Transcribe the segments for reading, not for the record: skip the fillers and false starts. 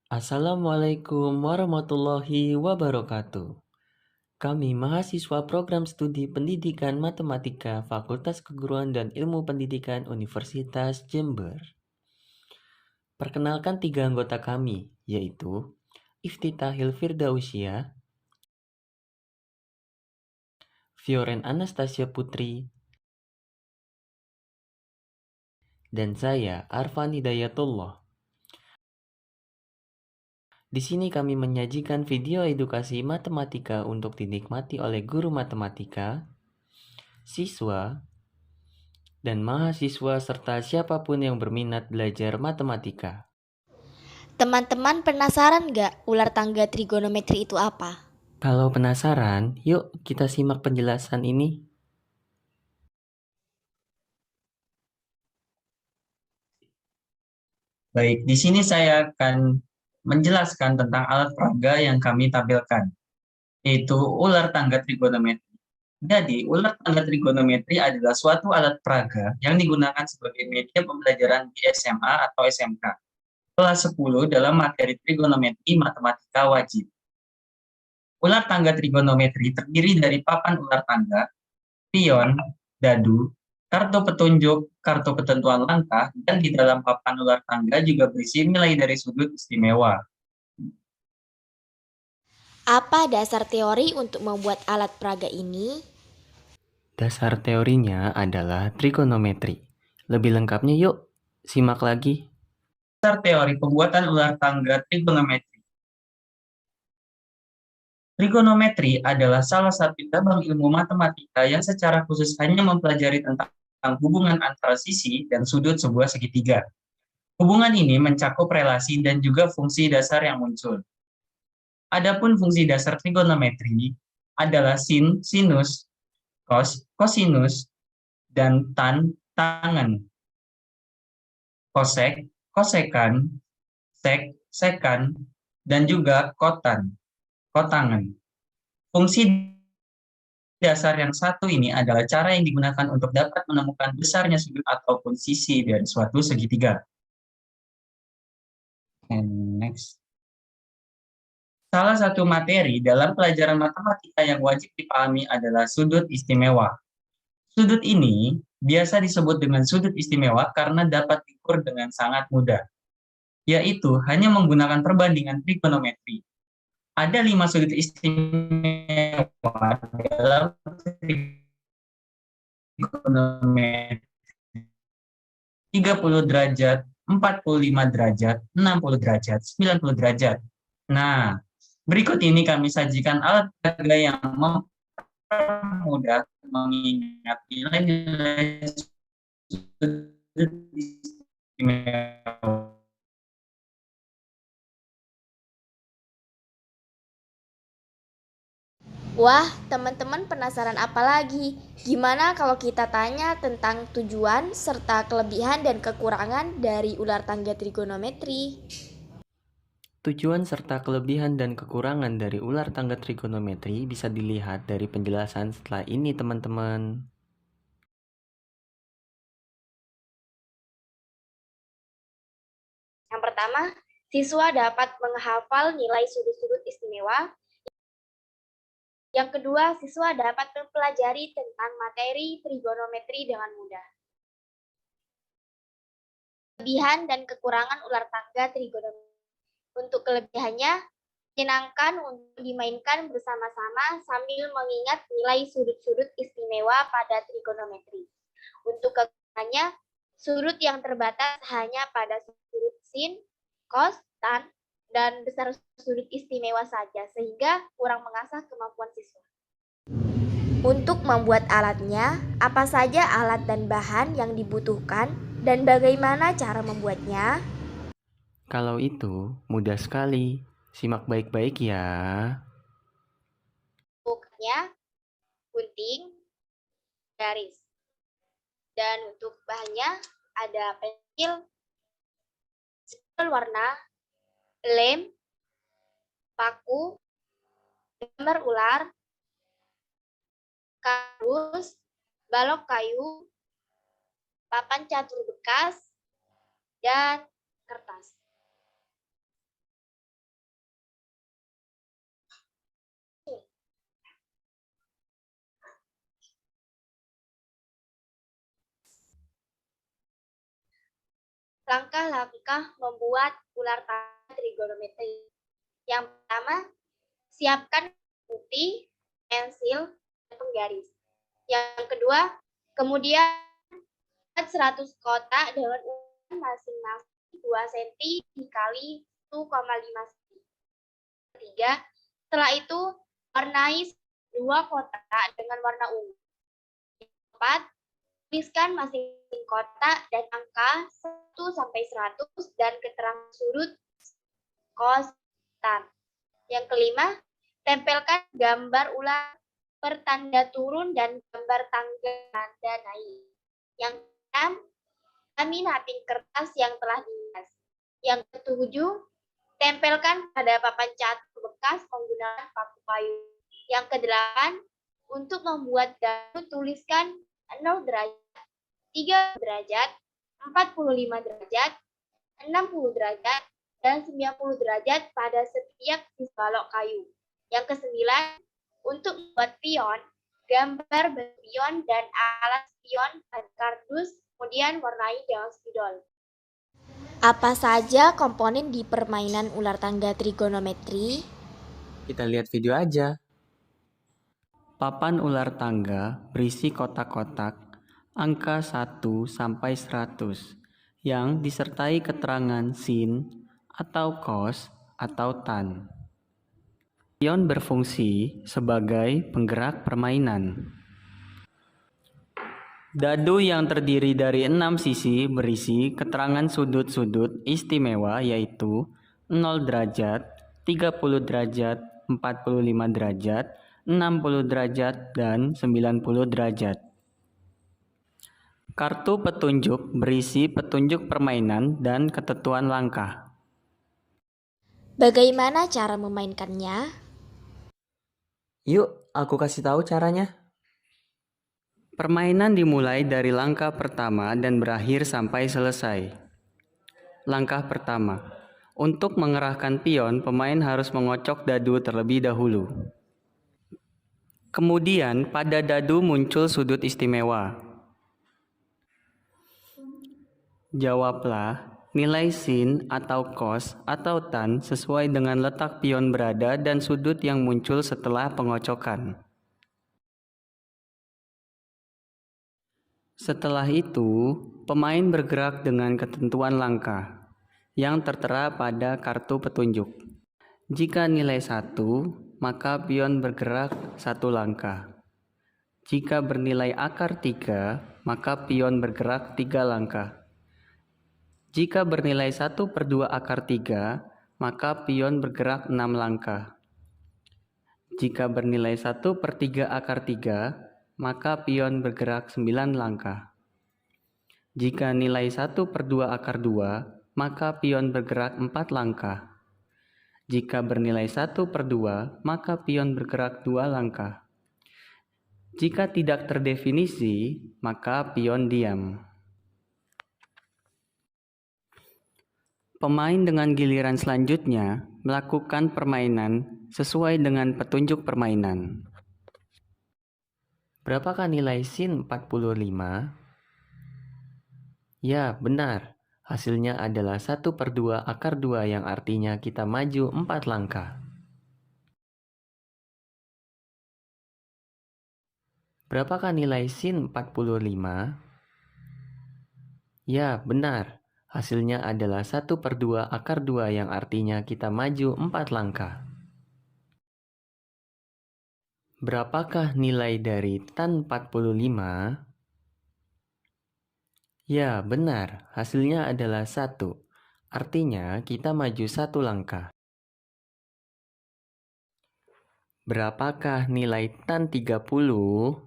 Assalamualaikum warahmatullahi wabarakatuh. Kami mahasiswa program studi Pendidikan Matematika Fakultas Keguruan dan Ilmu Pendidikan Universitas Jember. Perkenalkan tiga anggota kami, yaitu Iftitahil Firdausia, Fioren Anastasia Putri, dan saya Arfan Hidayatullah. Di sini kami menyajikan video edukasi matematika untuk dinikmati oleh guru matematika, siswa, dan mahasiswa serta siapapun yang berminat belajar matematika. Teman-teman penasaran nggak ular tangga trigonometri itu apa? Kalau penasaran, yuk kita simak penjelasan ini. Baik, di sini saya akan menjelaskan tentang alat peraga yang kami tampilkan, yaitu ular tangga trigonometri. Jadi, ular tangga trigonometri adalah suatu alat peraga yang digunakan sebagai media pembelajaran di SMA atau SMK. Kelas 10 dalam materi trigonometri matematika wajib. Ular tangga trigonometri terdiri dari papan ular tangga, pion, dadu, kartu petunjuk, kartu ketentuan langkah, dan di dalam papan ular tangga juga berisi nilai dari sudut istimewa. Apa dasar teori untuk membuat alat peraga ini? Dasar teorinya adalah trigonometri. Lebih lengkapnya yuk, simak lagi. Dasar teori pembuatan ular tangga trigonometri. Trigonometri adalah salah satu cabang ilmu matematika yang secara khusus hanya mempelajari tentang hubungan antara sisi dan sudut sebuah segitiga. Hubungan ini mencakup relasi dan juga fungsi dasar yang muncul. Adapun fungsi dasar trigonometri adalah sin, sinus, cos, kosinus, dan tan, tangen, kosek, kosekan, sek, sekan, dan juga kotan, kotangan. Fungsi dasar yang satu ini adalah cara yang digunakan untuk dapat menemukan besarnya sudut ataupun sisi dari suatu segitiga. And next. Salah satu materi dalam pelajaran matematika yang wajib dipahami adalah sudut istimewa. Sudut ini biasa disebut dengan sudut istimewa karena dapat diukur dengan sangat mudah, yaitu hanya menggunakan perbandingan trigonometri. Ada 5 sudut istimewa dalam trigonometri. 30 derajat, 45 derajat, 60 derajat, 90 derajat. Nah, berikut ini kami sajikan alat peraga yang mempermudah mengingat nilai-nilai sudut istimewa. Wah, teman-teman penasaran apa lagi? Gimana kalau kita tanya tentang tujuan serta kelebihan dan kekurangan dari ular tangga trigonometri? Tujuan serta kelebihan dan kekurangan dari ular tangga trigonometri bisa dilihat dari penjelasan setelah ini, teman-teman. Yang pertama, siswa dapat menghafal nilai sudut-sudut istimewa. Yang kedua, siswa dapat mempelajari tentang materi trigonometri dengan mudah. Kelebihan dan kekurangan ular tangga trigonometri. Untuk kelebihannya, menyenangkan untuk dimainkan bersama-sama sambil mengingat nilai sudut-sudut istimewa pada trigonometri. Untuk kekurangannya, sudut yang terbatas hanya pada sudut sin, cos, tan, dan besar sudut istimewa saja, sehingga kurang mengasah kemampuan siswa. Untuk membuat alatnya, apa saja alat dan bahan yang dibutuhkan dan bagaimana cara membuatnya? Kalau itu, mudah sekali. Simak baik-baik ya. Bukannya gunting, garis. Dan untuk bahannya ada pensil, warna, lem, paku, gambar ular, kardus, balok kayu, papan catur bekas, dan kertas. Langkah-langkah membuat ular tangga trigonometri. Yang pertama, siapkan putih, pensil, dan penggaris. Yang kedua, kemudian buat 100 kotak dengan ukuran masing-masing 2 cm dikali 1,5 cm. Ketiga, setelah itu warnai 2 kotak dengan warna ungu. Keempat, tuliskan masing-masing kotak dan angka 1 sampai 100 dan keterangan sudut cos tan. Yang kelima, tempelkan gambar ular pertanda turun dan gambar tangga tanda naik. Yang keenam, lamin hapin kertas yang telah dihias. Yang ketujuh, tempelkan pada papan catur bekas menggunakan paku kayu. Yang kedelapan, untuk membuat dadu tuliskan 0 derajat, 3 derajat, 45 derajat, 60 derajat, dan 90 derajat pada setiap sisi balok kayu. Yang kesembilan, untuk membuat pion, gambar pion dan alat pion pada kardus, kemudian warnai dengan spidol. Apa saja komponen di permainan ular tangga trigonometri? Kita lihat video aja. Papan ular tangga berisi kotak-kotak angka 1 sampai 100 yang disertai keterangan sin atau cos atau tan. Pion berfungsi sebagai penggerak permainan. Dadu yang terdiri dari 6 sisi berisi keterangan sudut-sudut istimewa yaitu 0 derajat, 30 derajat, 45 derajat, 60 derajat, dan 90 derajat. Kartu petunjuk berisi petunjuk permainan dan ketentuan langkah. Bagaimana cara memainkannya? Yuk, aku kasih tahu caranya. Permainan dimulai dari langkah pertama dan berakhir sampai selesai. Langkah pertama, untuk mengerahkan pion, pemain harus mengocok dadu terlebih dahulu. Kemudian pada dadu muncul sudut istimewa. Jawablah nilai sin atau cos atau tan sesuai dengan letak pion berada dan sudut yang muncul setelah pengocokan. Setelah itu, pemain bergerak dengan ketentuan langkah yang tertera pada kartu petunjuk. Jika nilai 1, maka pion bergerak 1 langkah. Jika bernilai akar 3, maka pion bergerak 3 langkah. Jika bernilai 1/2 akar 3, maka pion bergerak 6 langkah. Jika bernilai 1/3 akar 3, maka pion bergerak 9 langkah. Jika nilai 1/2 akar 2, maka pion bergerak 4 langkah. Jika bernilai 1/2, maka pion bergerak 2 langkah. Jika tidak terdefinisi, maka pion diam. Pemain dengan giliran selanjutnya melakukan permainan sesuai dengan petunjuk permainan. Berapakah nilai sin 45? Ya, benar. Hasilnya adalah 1/2 akar 2 yang artinya kita maju 4 langkah. Berapakah nilai sin 45? Ya, benar. Hasilnya adalah 1/2 akar 2 yang artinya kita maju 4 langkah. Berapakah nilai dari tan 45? Ya, benar. Hasilnya adalah 1. Artinya kita maju 1 langkah. Berapakah nilai tan 30?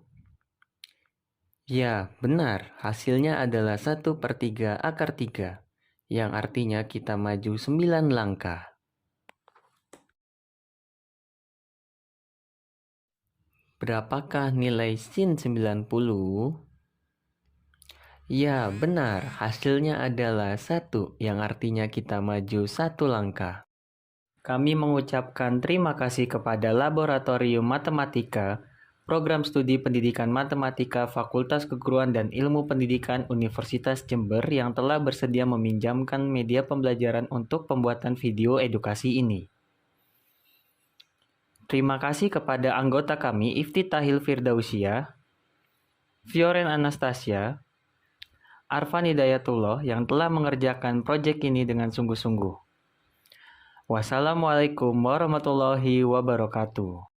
Ya, benar. Hasilnya adalah 1/3 akar 3, yang artinya kita maju 9 langkah. Berapakah nilai sin 90? Ya, benar. Hasilnya adalah 1, yang artinya kita maju 1 langkah. Kami mengucapkan terima kasih kepada Laboratorium Matematika Program Studi Pendidikan Matematika Fakultas Keguruan dan Ilmu Pendidikan Universitas Jember yang telah bersedia meminjamkan media pembelajaran untuk pembuatan video edukasi ini. Terima kasih kepada anggota kami Iftitahil Firdausia, Fioren Anastasia, Arfan Hidayatullah yang telah mengerjakan proyek ini dengan sungguh-sungguh. Wassalamualaikum warahmatullahi wabarakatuh.